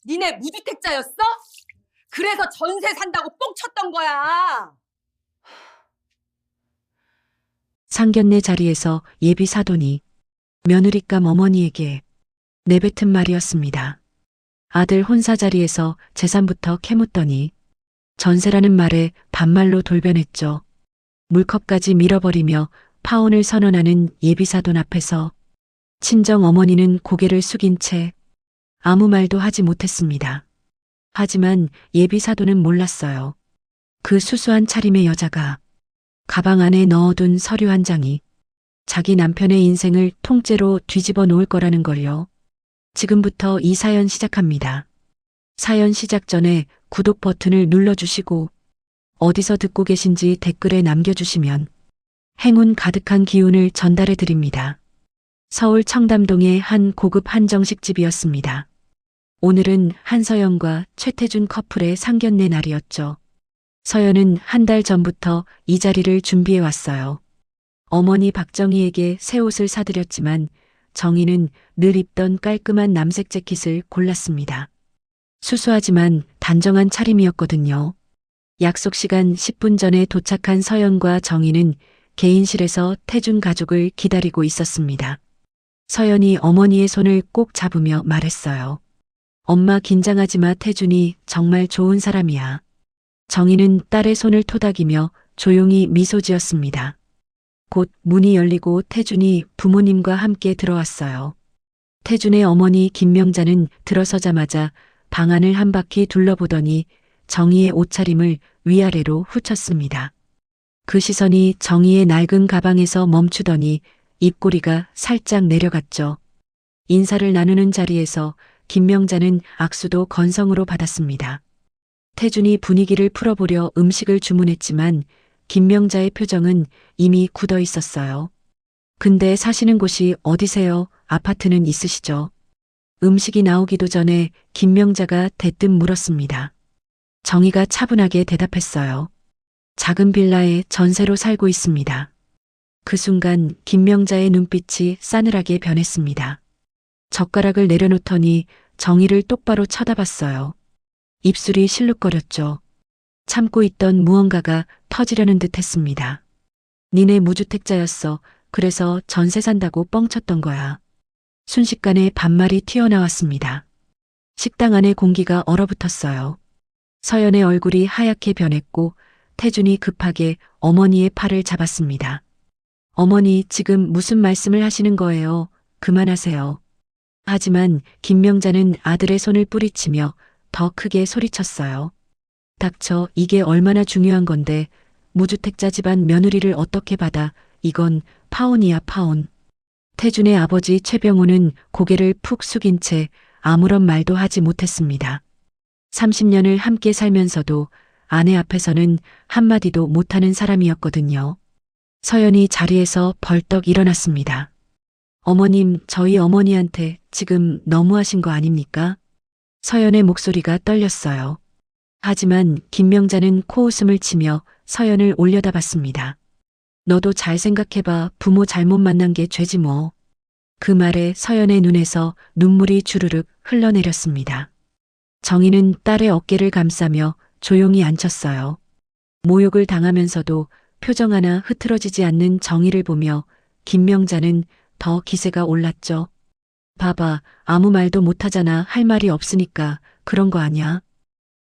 니네 무주택자였어? 그래서 전세 산다고 뻥쳤던 거야. 상견례 자리에서 예비 사돈이 며느리감 어머니에게 내뱉은 말이었습니다. 아들 혼사 자리에서 재산부터 캐묻더니 전세라는 말에 반말로 돌변했죠. 물컵까지 밀어버리며 파혼을 선언하는 예비 사돈 앞에서 친정 어머니는 고개를 숙인 채 아무 말도 하지 못했습니다. 하지만 예비 사돈은 몰랐어요. 그 수수한 차림의 여자가 가방 안에 넣어둔 서류 한 장이 자기 남편의 인생을 통째로 뒤집어 놓을 거라는 걸요. 지금부터 이 사연 시작합니다. 사연 시작 전에 구독 버튼을 눌러주시고 어디서 듣고 계신지 댓글에 남겨주시면 행운 가득한 기운을 전달해 드립니다. 서울 청담동의 한 고급 한정식집이었습니다. 오늘은 한서연과 최태준 커플의 상견례 날이었죠. 서연은 한 달 전부터 이 자리를 준비해 왔어요. 어머니 박정희에게 새 옷을 사드렸지만 정희는 늘 입던 깔끔한 남색 재킷을 골랐습니다. 수수하지만 단정한 차림이었거든요. 약속 시간 10분 전에 도착한 서연과 정희는 개인실에서 태준 가족을 기다리고 있었습니다. 서연이 어머니의 손을 꼭 잡으며 말했어요. 엄마 긴장하지 마. 태준이 정말 좋은 사람이야. 정희는 딸의 손을 토닥이며 조용히 미소 지었습니다. 곧 문이 열리고 태준이 부모님과 함께 들어왔어요. 태준의 어머니 김명자는 들어서자마자 방 안을 한 바퀴 둘러보더니 정희의 옷차림을 위아래로 훑었습니다. 그 시선이 정희의 낡은 가방에서 멈추더니 입꼬리가 살짝 내려갔죠. 인사를 나누는 자리에서 김명자는 악수도 건성으로 받았습니다. 태준이 분위기를 풀어보려 음식을 주문했지만 김명자의 표정은 이미 굳어 있었어요. 근데 사시는 곳이 어디세요? 아파트는 있으시죠? 음식이 나오기도 전에 김명자가 대뜸 물었습니다. 정희가 차분하게 대답했어요. 작은 빌라에 전세로 살고 있습니다. 그 순간 김명자의 눈빛이 싸늘하게 변했습니다. 젓가락을 내려놓더니 정희를 똑바로 쳐다봤어요. 입술이 실룩거렸죠. 참고 있던 무언가가 터지려는 듯 했습니다. 니네 무주택자였어. 그래서 전세 산다고 뻥쳤던 거야. 순식간에 반말이 튀어나왔습니다. 식당 안의 공기가 얼어붙었어요. 서연의 얼굴이 하얗게 변했고 태준이 급하게 어머니의 팔을 잡았습니다. 어머니, 지금 무슨 말씀을 하시는 거예요? 그만하세요. 하지만 김명자는 아들의 손을 뿌리치며 더 크게 소리쳤어요. 닥쳐, 이게 얼마나 중요한 건데 무주택자 집안 며느리를 어떻게 받아. 이건 파혼이야, 파혼. 태준의 아버지 최병호는 고개를 푹 숙인 채 아무런 말도 하지 못했습니다. 30년을 함께 살면서도 아내 앞에서는 한마디도 못하는 사람이었거든요. 서연이 자리에서 벌떡 일어났습니다. 어머님, 저희 어머니한테 지금 너무하신 거 아닙니까? 서연의 목소리가 떨렸어요. 하지만 김명자는 코웃음을 치며 서연을 올려다봤습니다. 너도 잘 생각해봐. 부모 잘못 만난 게 죄지 뭐. 그 말에 서연의 눈에서 눈물이 주르륵 흘러내렸습니다. 정희는 딸의 어깨를 감싸며 조용히 앉혔어요. 모욕을 당하면서도 표정 하나 흐트러지지 않는 정희를 보며 김명자는 더 기세가 올랐죠. 봐봐, 아무 말도 못하잖아. 할 말이 없으니까 그런 거 아냐.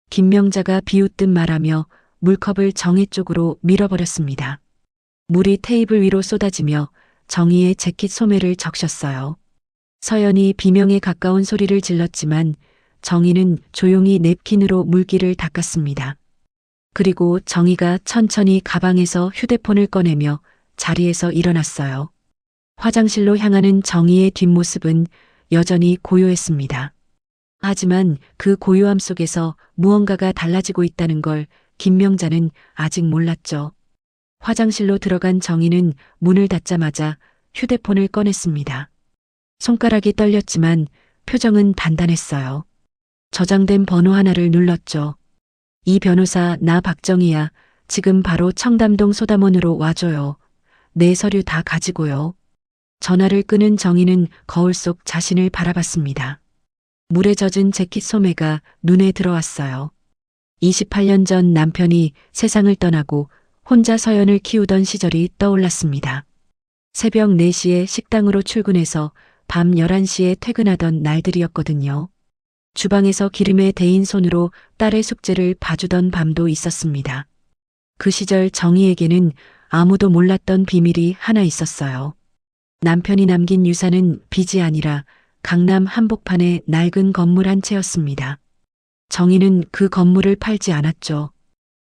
김명자가 비웃듯 말하며 물컵을 정희 쪽으로 밀어버렸습니다. 물이 테이블 위로 쏟아지며 정희의 재킷 소매를 적셨어요. 서연이 비명에 가까운 소리를 질렀지만 정희는 조용히 냅킨으로 물기를 닦았습니다. 그리고 정희가 천천히 가방에서 휴대폰을 꺼내며 자리에서 일어났어요. 화장실로 향하는 정희의 뒷모습은 여전히 고요했습니다. 하지만 그 고요함 속에서 무언가가 달라지고 있다는 걸 김명자는 아직 몰랐죠. 화장실로 들어간 정희는 문을 닫자마자 휴대폰을 꺼냈습니다. 손가락이 떨렸지만 표정은 단단했어요. 저장된 번호 하나를 눌렀죠. 이 변호사, 나 박정희야. 지금 바로 청담동 소담원으로 와줘요. 내 서류 다 가지고요. 전화를 끄는 정희는 거울 속 자신을 바라봤습니다. 물에 젖은 재킷 소매가 눈에 들어왔어요. 28년 전 남편이 세상을 떠나고 혼자 서연을 키우던 시절이 떠올랐습니다. 새벽 4시에 식당으로 출근해서 밤 11시에 퇴근하던 날들이었거든요. 주방에서 기름에 데인 손으로 딸의 숙제를 봐주던 밤도 있었습니다. 그 시절 정희에게는 아무도 몰랐던 비밀이 하나 있었어요. 남편이 남긴 유산은 빚이 아니라 강남 한복판의 낡은 건물 한 채였습니다. 정희는 그 건물을 팔지 않았죠.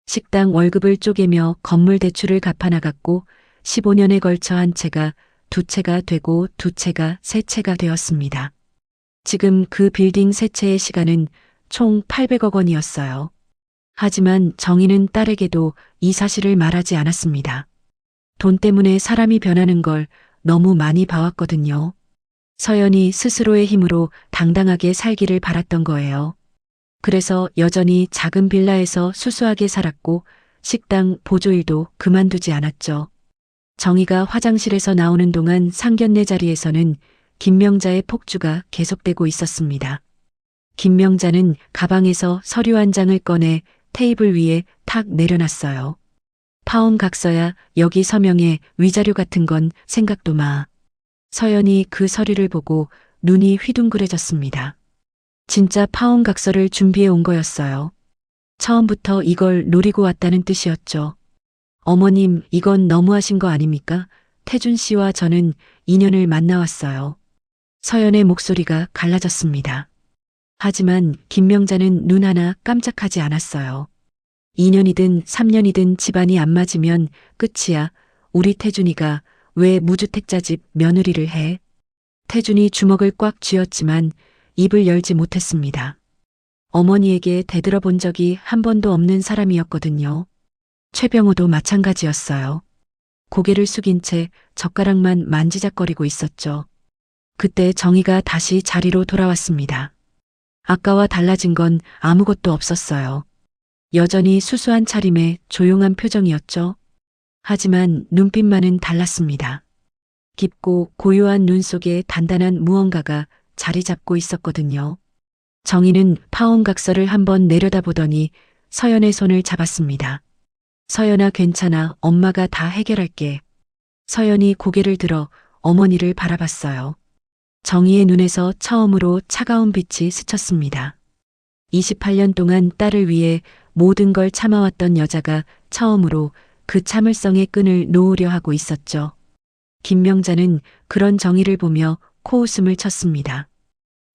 식당 월급을 쪼개며 건물 대출을 갚아나갔고 15년에 걸쳐 한 채가 두 채가 되고 두 채가 세 채가 되었습니다. 지금 그 빌딩 세 채의 시가는 총 800억 원이었어요. 하지만 정희는 딸에게도 이 사실을 말하지 않았습니다. 돈 때문에 사람이 변하는 걸 너무 많이 봐왔거든요. 서연이 스스로의 힘으로 당당하게 살기를 바랐던 거예요. 그래서 여전히 작은 빌라에서 수수하게 살았고 식당 보조일도 그만두지 않았죠. 정희가 화장실에서 나오는 동안 상견례 자리에서는 김명자의 폭주가 계속되고 있었습니다. 김명자는 가방에서 서류 한 장을 꺼내 테이블 위에 탁 내려놨어요. 파혼 각서야 여기 서명에 위자료 같은 건 생각도 마. 서연이 그 서류를 보고 눈이 휘둥그레졌습니다. 진짜 파혼 각서를 준비해 온 거였어요. 처음부터 이걸 노리고 왔다는 뜻이었죠. 어머님, 이건 너무하신 거 아닙니까? 태준 씨와 저는 인연을 만나왔어요. 서연의 목소리가 갈라졌습니다. 하지만 김명자는 눈 하나 깜짝하지 않았어요. 2년이든 3년이든 집안이 안 맞으면 끝이야. 우리 태준이가 왜 무주택자 집 며느리를 해? 태준이 주먹을 꽉 쥐었지만 입을 열지 못했습니다. 어머니에게 대들어본 적이 한 번도 없는 사람이었거든요. 최병호도 마찬가지였어요. 고개를 숙인 채 젓가락만 만지작거리고 있었죠. 그때 정희가 다시 자리로 돌아왔습니다. 아까와 달라진 건 아무것도 없었어요. 여전히 수수한 차림에 조용한 표정이었죠. 하지만 눈빛만은 달랐습니다. 깊고 고요한 눈 속에 단단한 무언가가 자리 잡고 있었거든요. 정희는 파혼각서를 한번 내려다보더니 서연의 손을 잡았습니다. 서연아, 괜찮아. 엄마가 다 해결할게. 서연이 고개를 들어 어머니를 바라봤어요. 정희의 눈에서 처음으로 차가운 빛이 스쳤습니다. 28년 동안 딸을 위해 모든 걸 참아왔던 여자가 처음으로 그 참을성의 끈을 놓으려 하고 있었죠. 김명자는 그런 정희를 보며 코웃음을 쳤습니다.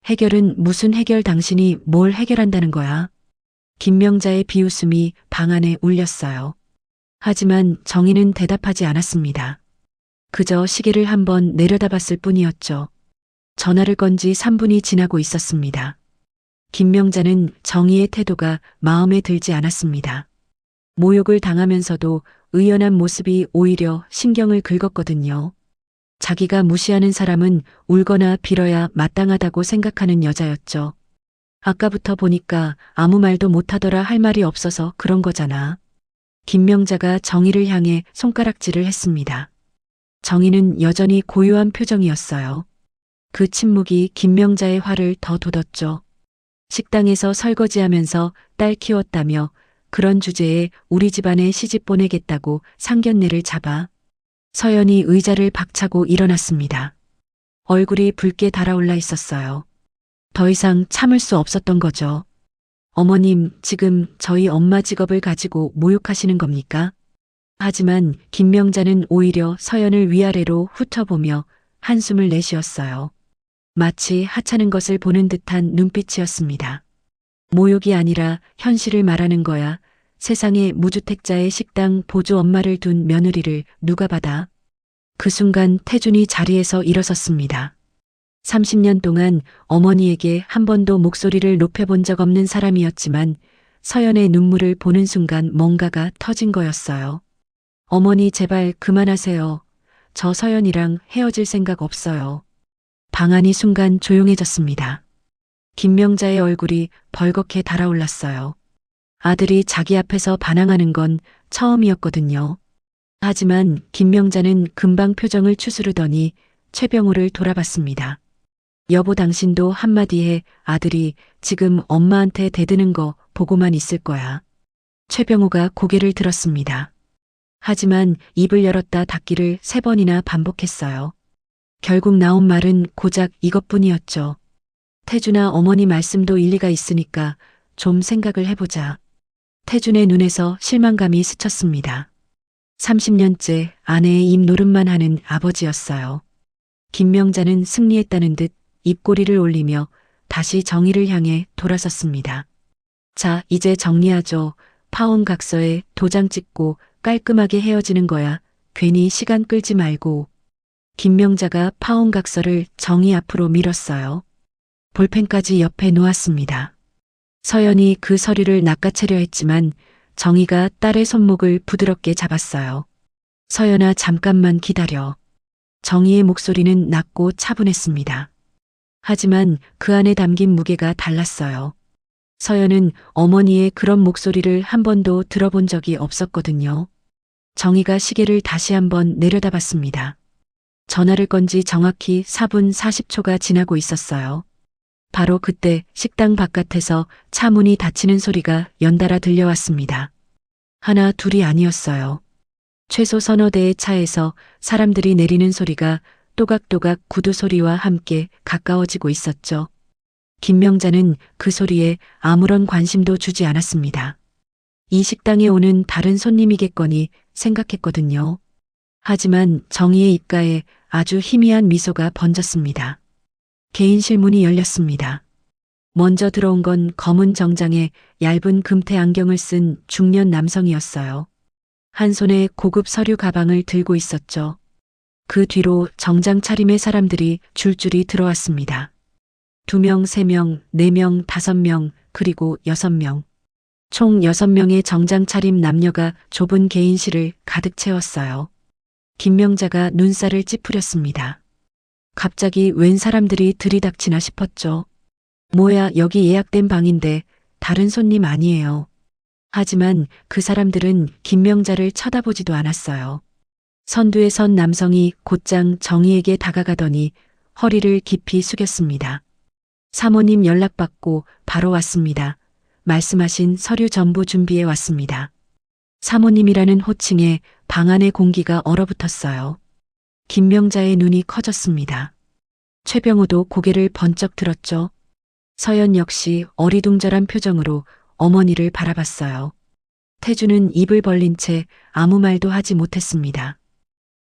해결은 무슨 해결, 당신이 뭘 해결한다는 거야? 김명자의 비웃음이 방 안에 울렸어요. 하지만 정희는 대답하지 않았습니다. 그저 시계를 한번 내려다봤을 뿐이었죠. 전화를 건 지 3분이 지나고 있었습니다. 김명자는 정희의 태도가 마음에 들지 않았습니다. 모욕을 당하면서도 의연한 모습이 오히려 신경을 긁었거든요. 자기가 무시하는 사람은 울거나 빌어야 마땅하다고 생각하는 여자였죠. 아까부터 보니까 아무 말도 못하더라. 할 말이 없어서 그런 거잖아. 김명자가 정희를 향해 손가락질을 했습니다. 정희는 여전히 고요한 표정이었어요. 그 침묵이 김명자의 화를 더 돋웠죠. 식당에서 설거지하면서 딸 키웠다며 그런 주제에 우리 집안에 시집 보내겠다고 상견례를 잡아. 서연이 의자를 박차고 일어났습니다. 얼굴이 붉게 달아올라 있었어요. 더 이상 참을 수 없었던 거죠. 어머님, 지금 저희 엄마 직업을 가지고 모욕하시는 겁니까? 하지만 김명자는 오히려 서연을 위아래로 훑어보며 한숨을 내쉬었어요. 마치 하찮은 것을 보는 듯한 눈빛이었습니다. 모욕이 아니라 현실을 말하는 거야. 세상에 무주택자의 식당 보조 엄마를 둔 며느리를 누가 받아? 그 순간 태준이 자리에서 일어섰습니다. 30년 동안 어머니에게 한 번도 목소리를 높여본 적 없는 사람이었지만 서연의 눈물을 보는 순간 뭔가가 터진 거였어요. 어머니, 제발 그만하세요. 저 서연이랑 헤어질 생각 없어요. 방 안이 순간 조용해졌습니다. 김명자의 얼굴이 벌겋게 달아올랐어요. 아들이 자기 앞에서 반항하는 건 처음이었거든요. 하지만 김명자는 금방 표정을 추스르더니 최병호를 돌아봤습니다. 여보 당신도 한마디 해. 아들이 지금 엄마한테 대드는 거 보고만 있을 거야. 최병우가 고개를 들었습니다. 하지만 입을 열었다 닫기를 3번이나 반복했어요. 결국 나온 말은 고작 이것뿐이었죠. 태준아, 어머니 말씀도 일리가 있으니까 좀 생각을 해보자. 태준의 눈에서 실망감이 스쳤습니다. 30년째 아내의 입 노릇만 하는 아버지였어요. 김명자는 승리했다는 듯 입꼬리를 올리며 다시 정의를 향해 돌아섰습니다. 자, 이제 정리하죠. 파혼각서에 도장 찍고 깔끔하게 헤어지는 거야. 괜히 시간 끌지 말고. 김명자가 파혼각서를 정의 앞으로 밀었어요. 볼펜까지 옆에 놓았습니다. 서연이 그 서류를 낚아채려 했지만 정의가 딸의 손목을 부드럽게 잡았어요. 서연아, 잠깐만 기다려. 정의의 목소리는 낮고 차분했습니다. 하지만 그 안에 담긴 무게가 달랐어요. 서연은 어머니의 그런 목소리를 한 번도 들어본 적이 없었거든요. 정의가 시계를 다시 한번 내려다봤습니다. 전화를 건 지 정확히 4분 40초가 지나고 있었어요. 바로 그때 식당 바깥에서 차 문이 닫히는 소리가 연달아 들려왔습니다. 하나, 둘이 아니었어요. 최소 서너 대의 차에서 사람들이 내리는 소리가 또각또각 구두 소리와 함께 가까워지고 있었죠. 김명자는 그 소리에 아무런 관심도 주지 않았습니다. 이 식당에 오는 다른 손님이겠거니 생각했거든요. 하지만 정의의 입가에 아주 희미한 미소가 번졌습니다. 개인실 문이 열렸습니다. 먼저 들어온 건 검은 정장에 얇은 금태 안경을 쓴 중년 남성이었어요. 한 손에 고급 서류 가방을 들고 있었죠. 그 뒤로 정장 차림의 사람들이 줄줄이 들어왔습니다. 2명, 3명, 4명, 5명, 그리고 6명. 총 6명의 정장 차림 남녀가 좁은 개인실을 가득 채웠어요. 김명자가 눈살을 찌푸렸습니다. 갑자기 웬 사람들이 들이닥치나 싶었죠. 뭐야, 여기 예약된 방인데 다른 손님 아니에요. 하지만 그 사람들은 김명자를 쳐다보지도 않았어요. 선두에 선 남성이 곧장 정의에게 다가가더니 허리를 깊이 숙였습니다. 사모님 연락받고 바로 왔습니다. 말씀하신 서류 전부 준비해 왔습니다. 사모님이라는 호칭에 방 안의 공기가 얼어붙었어요. 김명자의 눈이 커졌습니다. 최병우도 고개를 번쩍 들었죠. 서연 역시 어리둥절한 표정으로 어머니를 바라봤어요. 태주는 입을 벌린 채 아무 말도 하지 못했습니다.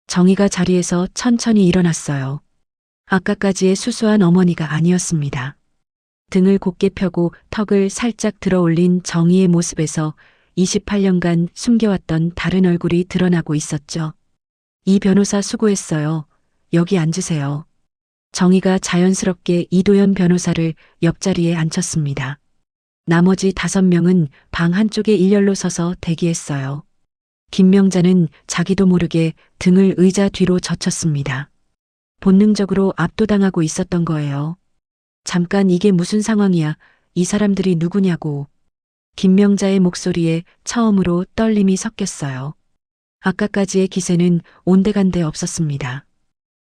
정의가 자리에서 천천히 일어났어요. 아까까지의 수수한 어머니가 아니었습니다. 등을 곧게 펴고 턱을 살짝 들어 올린 정의의 모습에서 28년간 숨겨왔던 다른 얼굴이 드러나고 있었죠. 이 변호사 수고했어요. 여기 앉으세요. 정의가 자연스럽게 이도현 변호사를 옆자리에 앉혔습니다. 나머지 5명은 방 한쪽에 일렬로 서서 대기했어요. 김명자는 자기도 모르게 등을 의자 뒤로 젖혔습니다. 본능적으로 압도당하고 있었던 거예요. 잠깐, 이게 무슨 상황이야? 이 사람들이 누구냐고. 김명자의 목소리에 처음으로 떨림이 섞였어요. 아까까지의 기세는 온데간데 없었습니다.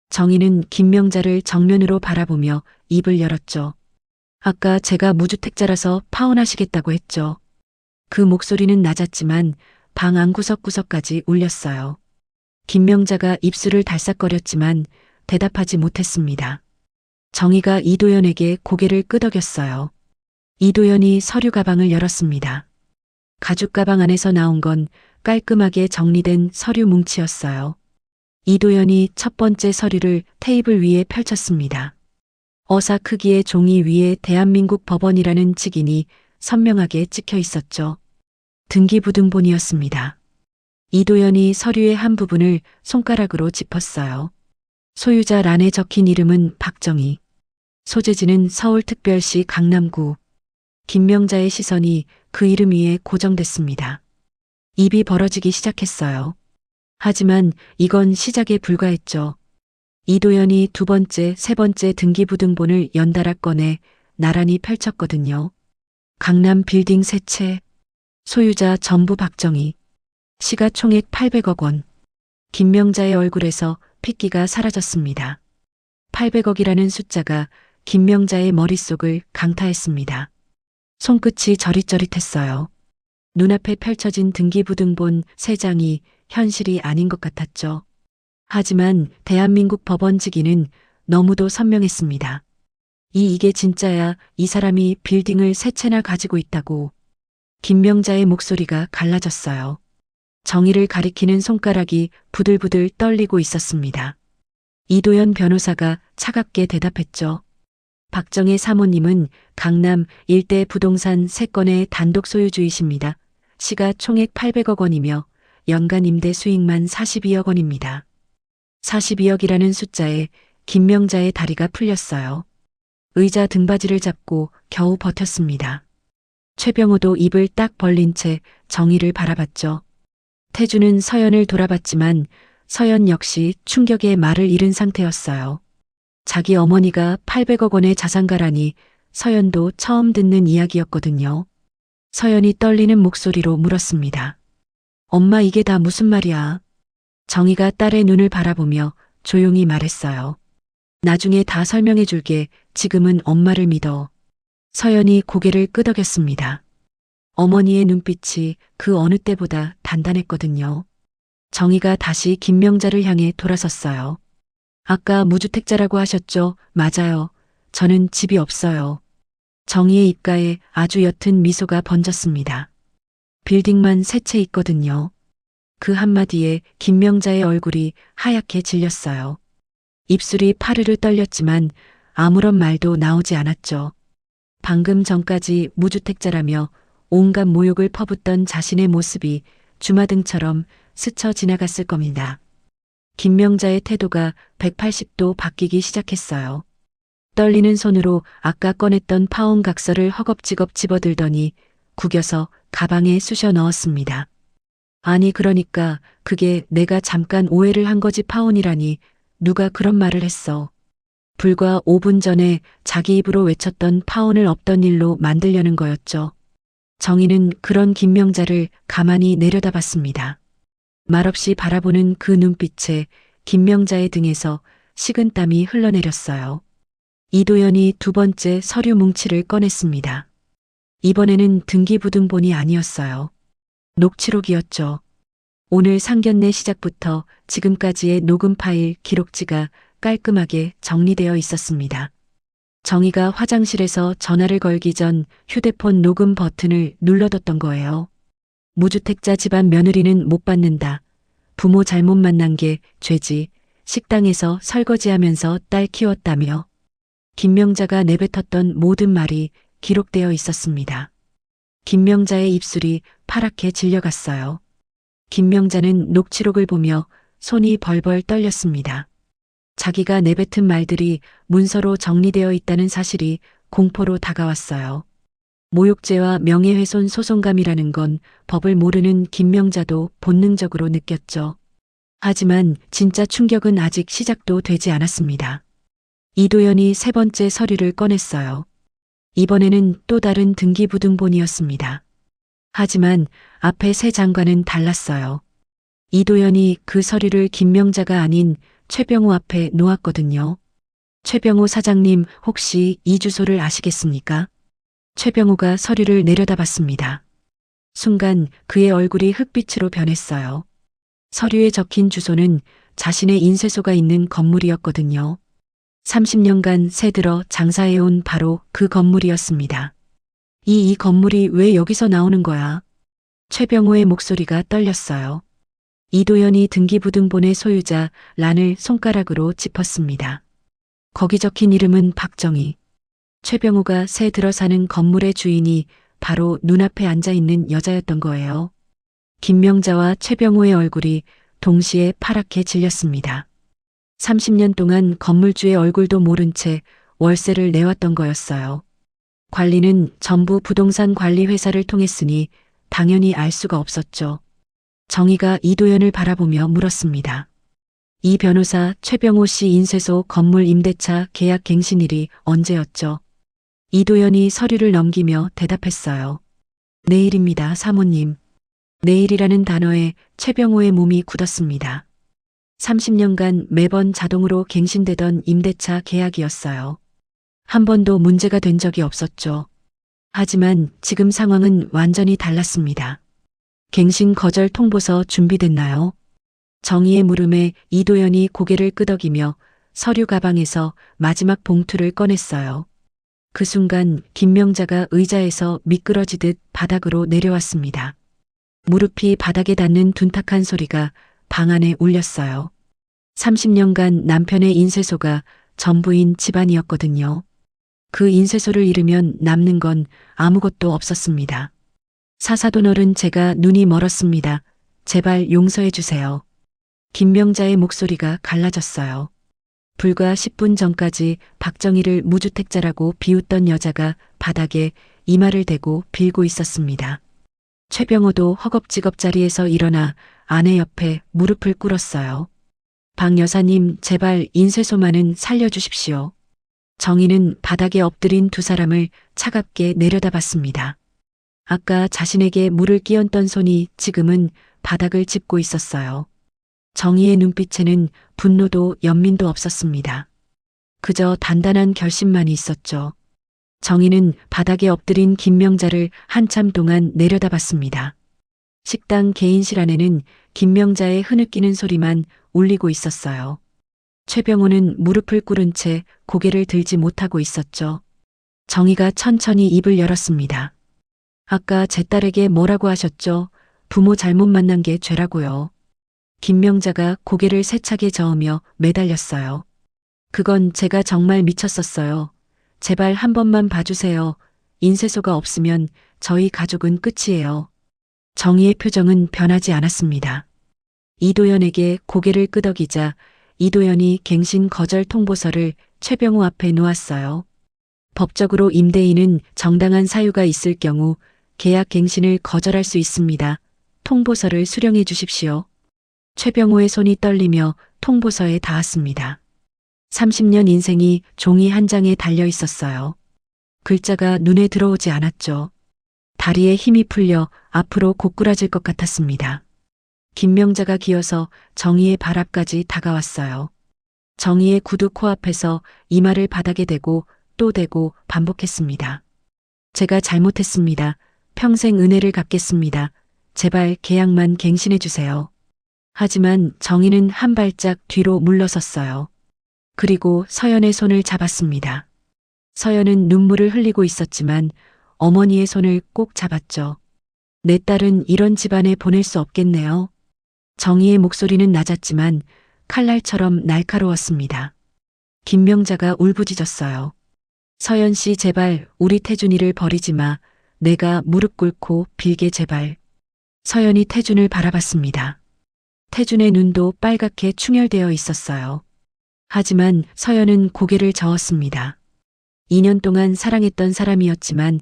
정의는 김명자를 정면으로 바라보며 입을 열었죠. 아까 제가 무주택자라서 파혼하시겠다고 했죠. 그 목소리는 낮았지만 방 안 구석구석까지 울렸어요. 김명자가 입술을 달싹거렸지만 대답하지 못했습니다. 정의가 이도현에게 고개를 끄덕였어요. 이도현이 서류 가방을 열었습니다. 가죽 가방 안에서 나온 건 깔끔하게 정리된 서류 뭉치였어요. 이도현이 첫 번째 서류를 테이블 위에 펼쳤습니다. 어사 크기의 종이 위에 대한민국 법원이라는 직인이 선명하게 찍혀 있었죠. 등기부등본이었습니다. 이도현이 서류의 한 부분을 손가락으로 짚었어요. 소유자 란에 적힌 이름은 박정희. 소재지는 서울특별시 강남구. 김명자의 시선이 그 이름 위에 고정됐습니다. 입이 벌어지기 시작했어요. 하지만 이건 시작에 불과했죠. 이도현이 2번째, 3번째 등기부등본을 연달아 꺼내 나란히 펼쳤거든요. 강남 빌딩 3채. 소유자 전부 박정희. 시가총액 800억 원. 김명자의 얼굴에서 핏기가 사라졌습니다. 800억이라는 숫자가 김명자의 머릿속을 강타했습니다. 손끝이 저릿저릿했어요. 눈앞에 펼쳐진 등기부등본 3장이 현실이 아닌 것 같았죠. 하지만 대한민국 법원 직위는 너무도 선명했습니다. 이게 진짜야. 이 사람이 빌딩을 3채나 가지고 있다고. 김명자의 목소리가 갈라졌어요. 정의를 가리키는 손가락이 부들부들 떨리고 있었습니다. 이도현 변호사가 차갑게 대답했죠. 박정혜 사모님은 강남 일대 부동산 3건의 단독 소유주이십니다. 시가총액 800억 원이며 연간 임대 수익만 42억 원입니다. 42억이라는 숫자에 김명자의 다리가 풀렸어요. 의자 등받이를 잡고 겨우 버텼습니다. 최병호도 입을 딱 벌린 채 정의를 바라봤죠. 태주는 서연을 돌아봤지만 서연 역시 충격에 말을 잃은 상태였어요. 자기 어머니가 800억 원의 자산가라니 서연도 처음 듣는 이야기였거든요. 서연이 떨리는 목소리로 물었습니다. 엄마, 이게 다 무슨 말이야? 정의가 딸의 눈을 바라보며 조용히 말했어요. 나중에 다 설명해 줄게. 지금은 엄마를 믿어. 서연이 고개를 끄덕였습니다. 어머니의 눈빛이 그 어느 때보다 단단했거든요. 정의가 다시 김명자를 향해 돌아섰어요. 아까 무주택자라고 하셨죠? 맞아요. 저는 집이 없어요. 정의의 입가에 아주 옅은 미소가 번졌습니다. 빌딩만 3채 있거든요. 그 한마디에 김명자의 얼굴이 하얗게 질렸어요. 입술이 파르르 떨렸지만 아무런 말도 나오지 않았죠. 방금 전까지 무주택자라며 온갖 모욕을 퍼붓던 자신의 모습이 주마등처럼 스쳐 지나갔을 겁니다. 김명자의 태도가 180도 바뀌기 시작했어요. 떨리는 손으로 아까 꺼냈던 파온 각서를 허겁지겁 집어들더니 구겨서 가방에 쑤셔 넣었습니다. 아니, 그러니까 그게 내가 잠깐 오해를 한 거지. 파온이라니 누가 그런 말을 했어. 불과 5분 전에 자기 입으로 외쳤던 파온을 없던 일로 만들려는 거였죠. 정의는 그런 김명자를 가만히 내려다봤습니다. 말없이 바라보는 그 눈빛에 김명자의 등에서 식은땀이 흘러내렸어요. 이도현이 2번째 서류 뭉치를 꺼냈습니다. 이번에는 등기부등본이 아니었어요. 녹취록이었죠. 오늘 상견례 시작부터 지금까지의 녹음 파일 기록지가 깔끔하게 정리되어 있었습니다. 정의가 화장실에서 전화를 걸기 전 휴대폰 녹음 버튼을 눌러뒀던 거예요. 무주택자 집안 며느리는 못 받는다. 부모 잘못 만난 게 죄지. 식당에서 설거지하면서 딸 키웠다며. 김명자가 내뱉었던 모든 말이 기록되어 있었습니다. 김명자의 입술이 파랗게 질려갔어요. 김명자는 녹취록을 보며 손이 벌벌 떨렸습니다. 자기가 내뱉은 말들이 문서로 정리되어 있다는 사실이 공포로 다가왔어요. 모욕죄와 명예훼손 소송감이라는 건 법을 모르는 김명자도 본능적으로 느꼈죠. 하지만 진짜 충격은 아직 시작도 되지 않았습니다. 이도현이 3번째 서류를 꺼냈어요. 이번에는 또 다른 등기부등본이었습니다. 하지만 앞에 3장과는 달랐어요. 이도현이 그 서류를 김명자가 아닌 최병호 앞에 놓았거든요. 최병호 사장님, 혹시 이 주소를 아시겠습니까? 최병호가 서류를 내려다봤습니다. 순간 그의 얼굴이 흑빛으로 변했어요. 서류에 적힌 주소는 자신의 인쇄소가 있는 건물이었거든요. 30년간 새들어 장사해온 바로 그 건물이었습니다. 이 건물이 왜 여기서 나오는 거야? 최병호의 목소리가 떨렸어요. 이도현이 등기부등본의 소유자 란을 손가락으로 짚었습니다. 거기 적힌 이름은 박정희. 최병호가 새 들어 사는 건물의 주인이 바로 눈앞에 앉아있는 여자였던 거예요. 김명자와 최병호의 얼굴이 동시에 파랗게 질렸습니다. 30년 동안 건물주의 얼굴도 모른 채 월세를 내왔던 거였어요. 관리는 전부 부동산 관리 회사를 통했으니 당연히 알 수가 없었죠. 정의가 이도현을 바라보며 물었습니다. 이 변호사 최병호 씨 인쇄소 건물 임대차 계약 갱신일이 언제였죠? 이도현이 서류를 넘기며 대답했어요. 내일입니다, 사모님. 내일이라는 단어에 최병호의 몸이 굳었습니다. 30년간 매번 자동으로 갱신되던 임대차 계약이었어요. 한 번도 문제가 된 적이 없었죠. 하지만 지금 상황은 완전히 달랐습니다. 갱신 거절 통보서 준비됐나요? 정희의 물음에 이도연이 고개를 끄덕이며 서류 가방에서 마지막 봉투를 꺼냈어요. 그 순간 김명자가 의자에서 미끄러지듯 바닥으로 내려왔습니다. 무릎이 바닥에 닿는 둔탁한 소리가 방 안에 울렸어요. 30년간 남편의 인쇄소가 전부인 집안이었거든요. 그 인쇄소를 잃으면 남는 건 아무것도 없었습니다. 사사돈어른 제가 눈이 멀었습니다. 제발 용서해 주세요. 김명자의 목소리가 갈라졌어요. 불과 10분 전까지 박정희를 무주택자라고 비웃던 여자가 바닥에 이마를 대고 빌고 있었습니다. 최병호도 허겁지겁 자리에서 일어나 아내 옆에 무릎을 꿇었어요. 박 여사님, 제발 인쇄소만은 살려주십시오. 정희는 바닥에 엎드린 두 사람을 차갑게 내려다봤습니다. 아까 자신에게 물을 끼얹던 손이 지금은 바닥을 짚고 있었어요. 정희의 눈빛에는 분노도 연민도 없었습니다. 그저 단단한 결심만이 있었죠. 정희는 바닥에 엎드린 김명자를 한참 동안 내려다봤습니다. 식당 개인실 안에는 김명자의 흐느끼는 소리만 울리고 있었어요. 최병호는 무릎을 꿇은 채 고개를 들지 못하고 있었죠. 정희가 천천히 입을 열었습니다. 아까 제 딸에게 뭐라고 하셨죠? 부모 잘못 만난 게 죄라고요. 김명자가 고개를 세차게 저으며 매달렸어요. 그건 제가 정말 미쳤었어요. 제발 한 번만 봐주세요. 인쇄소가 없으면 저희 가족은 끝이에요. 정희의 표정은 변하지 않았습니다. 이도연에게 고개를 끄덕이자 이도연이 갱신 거절 통보서를 최병호 앞에 놓았어요. 법적으로 임대인은 정당한 사유가 있을 경우 계약 갱신을 거절할 수 있습니다. 통보서를 수령해 주십시오. 최병호의 손이 떨리며 통보서에 닿았습니다. 30년 인생이 종이 한 장에 달려 있었어요. 글자가 눈에 들어오지 않았죠. 다리에 힘이 풀려 앞으로 고꾸라질 것 같았습니다. 김명자가 기어서 정희의 발 앞까지 다가왔어요. 정희의 구두 코앞에서 이마를 바닥에 대고 또 대고 반복했습니다. 제가 잘못했습니다. 평생 은혜를 갚겠습니다. 제발 계약만 갱신해 주세요. 하지만 정희는 한 발짝 뒤로 물러섰어요. 그리고 서연의 손을 잡았습니다. 서연은 눈물을 흘리고 있었지만 어머니의 손을 꼭 잡았죠. 내 딸은 이런 집안에 보낼 수 없겠네요. 정희의 목소리는 낮았지만 칼날처럼 날카로웠습니다. 김명자가 울부짖었어요. 서연 씨, 제발 우리 태준이를 버리지 마. 내가 무릎 꿇고 빌게, 제발. 서연이 태준을 바라봤습니다. 태준의 눈도 빨갛게 충혈되어 있었어요. 하지만 서연은 고개를 저었습니다. 2년 동안 사랑했던 사람이었지만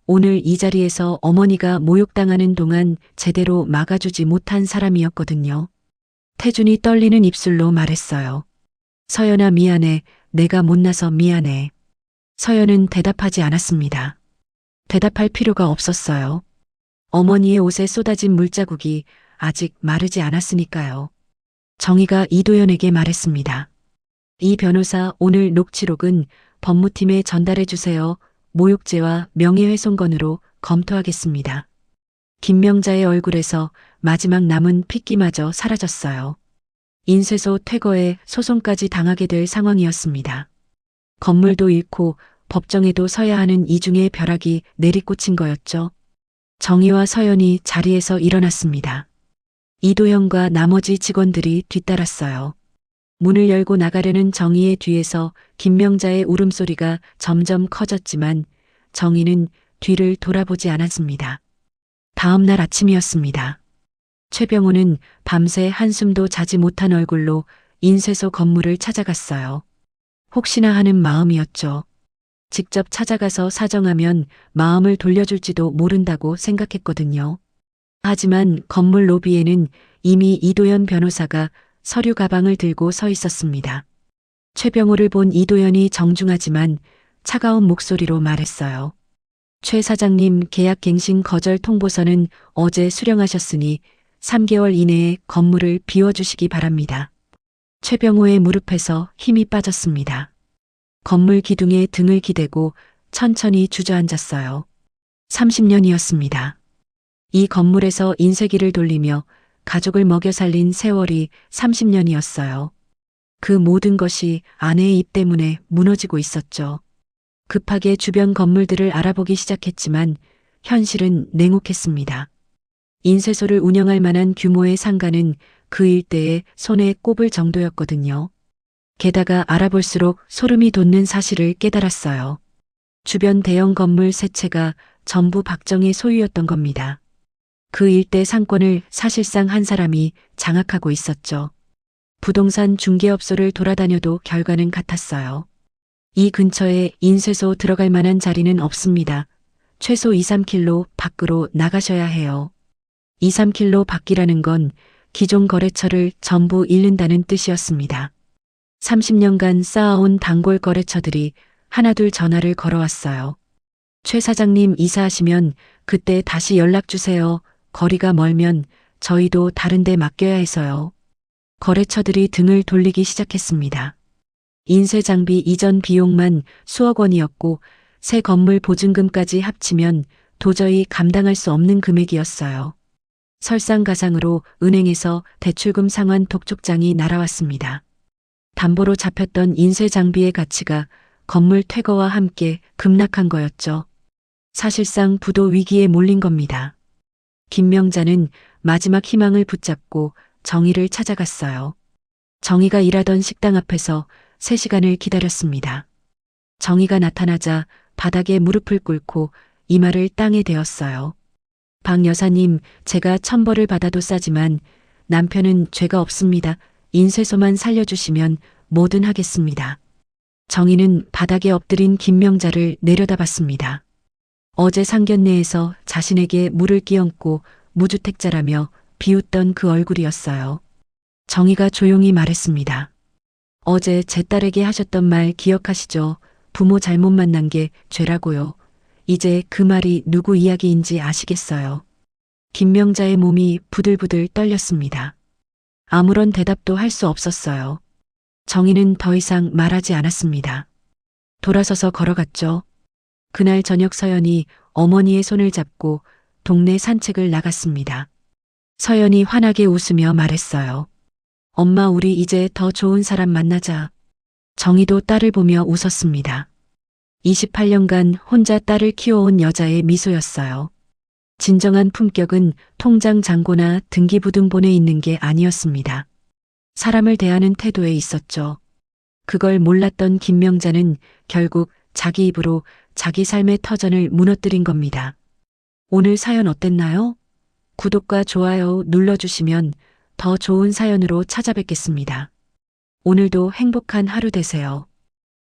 오늘 이 자리에서 어머니가 모욕당하는 동안 제대로 막아주지 못한 사람이었거든요. 태준이 떨리는 입술로 말했어요. 서연아, 미안해. 내가 못나서 미안해. 서연은 대답하지 않았습니다. 대답할 필요가 없었어요. 어머니의 옷에 쏟아진 물자국이 아직 마르지 않았으니까요. 정희가 이도연에게 말했습니다. 이 변호사, 오늘 녹취록은 법무팀에 전달해 주세요. 모욕죄와 명예훼손건으로 검토하겠습니다. 김명자의 얼굴에서 마지막 남은 핏기마저 사라졌어요. 인쇄소 퇴거에 소송까지 당하게 될 상황이었습니다. 건물도 잃고 법정에도 서야 하는 이중의 벼락이 내리꽂힌 거였죠. 정희와 서연이 자리에서 일어났습니다. 이도현과 나머지 직원들이 뒤따랐어요. 문을 열고 나가려는 정희의 뒤에서 김명자의 울음소리가 점점 커졌지만 정희는 뒤를 돌아보지 않았습니다. 다음 날 아침이었습니다. 최병호는 밤새 한숨도 자지 못한 얼굴로 인쇄소 건물을 찾아갔어요. 혹시나 하는 마음이었죠. 직접 찾아가서 사정하면 마음을 돌려줄지도 모른다고 생각했거든요. 하지만 건물 로비에는 이미 이도연 변호사가 서류 가방을 들고 서 있었습니다. 최병호를 본 이도연이 정중하지만 차가운 목소리로 말했어요. 최 사장님, 계약 갱신 거절 통보서는 어제 수령하셨으니 3개월 이내에 건물을 비워주시기 바랍니다. 최병호의 무릎에서 힘이 빠졌습니다. 건물 기둥에 등을 기대고 천천히 주저앉았어요. 30년이었습니다. 이 건물에서 인쇄기를 돌리며 가족을 먹여 살린 세월이 30년이었어요. 그 모든 것이 아내의 입 때문에 무너지고 있었죠. 급하게 주변 건물들을 알아보기 시작했지만 현실은 냉혹했습니다. 인쇄소를 운영할 만한 규모의 상가는 그 일대에 손에 꼽을 정도였거든요. 게다가 알아볼수록 소름이 돋는 사실을 깨달았어요. 주변 대형 건물 세 채가 전부 박정의 소유였던 겁니다. 그 일대 상권을 사실상 한 사람이 장악하고 있었죠. 부동산 중개업소를 돌아다녀도 결과는 같았어요. 이 근처에 인쇄소 들어갈 만한 자리는 없습니다. 최소 2, 3km 밖으로 나가셔야 해요. 2, 3km 밖이라는 건 기존 거래처를 전부 잃는다는 뜻이었습니다. 30년간 쌓아온 단골 거래처들이 하나둘 전화를 걸어왔어요. 최 사장님 이사하시면 그때 다시 연락 주세요. 거리가 멀면 저희도 다른 데 맡겨야 해서요. 거래처들이 등을 돌리기 시작했습니다. 인쇄 장비 이전 비용만 수억 원이었고 새 건물 보증금까지 합치면 도저히 감당할 수 없는 금액이었어요. 설상가상으로 은행에서 대출금 상환 독촉장이 날아왔습니다. 담보로 잡혔던 인쇄 장비의 가치가 건물 퇴거와 함께 급락한 거였죠. 사실상 부도 위기에 몰린 겁니다. 김명자는 마지막 희망을 붙잡고 정희를 찾아갔어요. 정희가 일하던 식당 앞에서 3시간을 기다렸습니다. 정희가 나타나자 바닥에 무릎을 꿇고 이마를 땅에 대었어요. 박 여사님, 제가 천벌을 받아도 싸지만 남편은 죄가 없습니다. 인쇄소만 살려주시면 뭐든 하겠습니다. 정희는 바닥에 엎드린 김명자를 내려다봤습니다. 어제 상견례에서 자신에게 물을 끼얹고 무주택자라며 비웃던 그 얼굴이었어요. 정희가 조용히 말했습니다. 어제 제 딸에게 하셨던 말 기억하시죠? 부모 잘못 만난 게 죄라고요. 이제 그 말이 누구 이야기인지 아시겠어요? 김명자의 몸이 부들부들 떨렸습니다. 아무런 대답도 할 수 없었어요. 정희는 더 이상 말하지 않았습니다. 돌아서서 걸어갔죠. 그날 저녁 서연이 어머니의 손을 잡고 동네 산책을 나갔습니다. 서연이 환하게 웃으며 말했어요. 엄마, 우리 이제 더 좋은 사람 만나자. 정희도 딸을 보며 웃었습니다. 28년간 혼자 딸을 키워온 여자의 미소였어요. 진정한 품격은 통장 잔고나 등기부등본에 있는 게 아니었습니다. 사람을 대하는 태도에 있었죠. 그걸 몰랐던 김명자는 결국 자기 입으로 자기 삶의 터전을 무너뜨린 겁니다. 오늘 사연 어땠나요? 구독과 좋아요 눌러주시면 더 좋은 사연으로 찾아뵙겠습니다. 오늘도 행복한 하루 되세요.